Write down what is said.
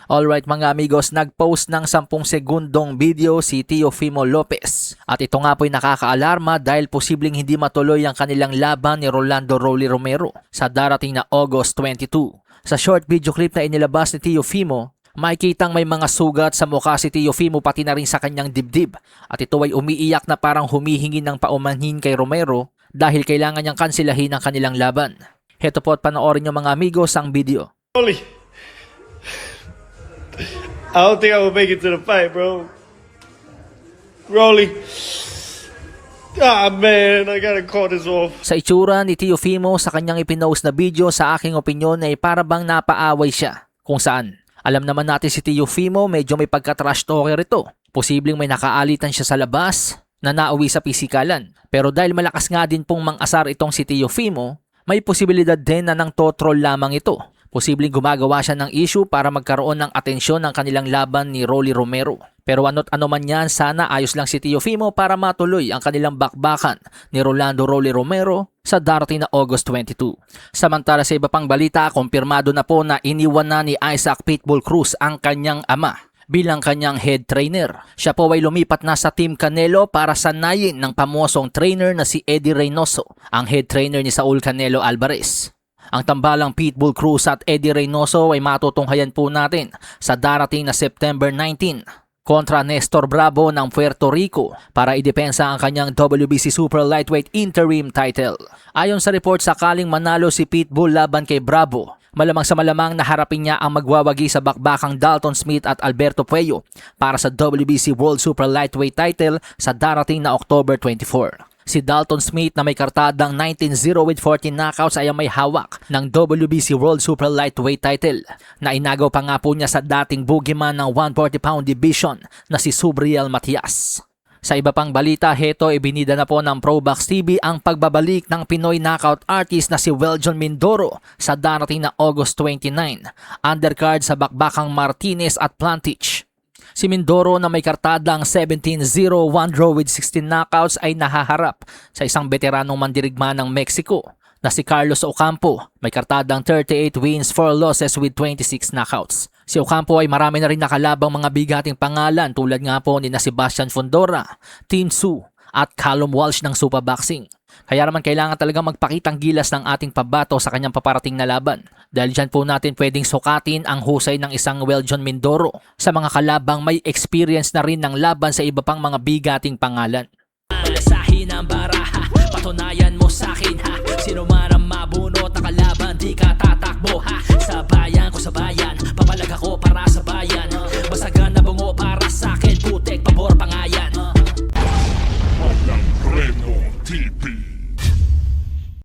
Alright mga amigos, nag-post ng 10 segundong video si Teofimo Lopez. At ito nga po'y nakakaalarma dahil posibleng hindi matuloy ang kanilang laban ni Rolando Rolly Romero sa darating na August 22. Sa short video clip na inilabas ni Teofimo, makikitang may mga sugat sa mukha si Teofimo pati na rin sa kanyang dibdib. At ito ay umiiyak na parang humihingi ng paumanhin kay Romero dahil kailangan niyang kansilahin ang kanilang laban. Heto po at panoorin niyo mga amigos ang video. Rolly, I don't think I will make it to the fight, bro. Rolly. Ah, man, I gotta call this off. Sa itsura ni Teofimo sa kanyang ipinost na video, sa aking opinyon ay para bang napaaway siya. Kung saan, alam naman natin si Teofimo medyo may pagka-trash talker ito. Posibleng may nakaalitan siya sa labas na nauwi sa pisikalan. Pero dahil malakas nga din pong mang-asar itong si Teofimo, may posibilidad din na nang totrol lamang ito. Posibleng gumagawa siya ng issue para magkaroon ng atensyon ng kanilang laban ni Rolly Romero. Pero ano't ano man yan, sana ayos lang si Teofimo para matuloy ang kanilang bakbakan ni Rolando Rolly Romero sa darating na August 22. Samantala sa iba pang balita, kumpirmado na po na iniwan na ni Isaac Pitbull Cruz ang kanyang ama bilang kanyang head trainer. Siya po ay lumipat na sa Team Canelo para sanayin ng pamosong trainer na si Eddie Reynoso, ang head trainer ni Saul Canelo Alvarez. Ang tambalang Pitbull Cruz at Eddie Reynoso ay matutunghayan po natin sa darating na September 19 kontra Nestor Bravo ng Puerto Rico para idepensa ang kanyang WBC Super Lightweight Interim title. Ayon sa report, sakaling manalo si Pitbull laban kay Bravo, malamang sa malamang na harapin niya ang magwawagi sa bakbakang Dalton Smith at Alberto Puello para sa WBC World Super Lightweight title sa darating na October 24. Si Dalton Smith na may kartadang 19-0 with 14 knockouts ay ang may hawak ng WBC World Super Lightweight title na inagaw pa nga po niya sa dating boogeyman ng 140-pound division na si Subriel Matias. Sa iba pang balita, heto ibinida na po ng Probox TV ang pagbabalik ng Pinoy knockout artist na si Weljon Mindoro sa darating na August 29, undercard sa bakbakang Martinez at Plantich. Si Mindoro na may kartadang 17-0, 1 draw with 16 knockouts ay nahaharap sa isang veteranong mandirigma ng Mexico na si Carlos Ocampo, may kartadang 38 wins, 4 losses with 26 knockouts. Si Ocampo ay marami na rin nakalabang mga bigating pangalan tulad nga po ni na Sebastian Fundora, Tin Su at Callum Walsh ng Supa Boxing. Kaya naman kailangan talagang magpakitang gilas ng ating pabato sa kanyang paparating na laban. Dahil dyan po natin pwedeng sukatin ang husay ng isang Weljon Mindoro sa mga kalabang may experience na rin ng laban sa iba pang mga bigating pangalan. Alasahin ang baraha, patunayan mo sa'kin ha. Sino man ang mabunot na kalaban, di ka tatakbo ha. Sabayan ko sabayan, papalag ako para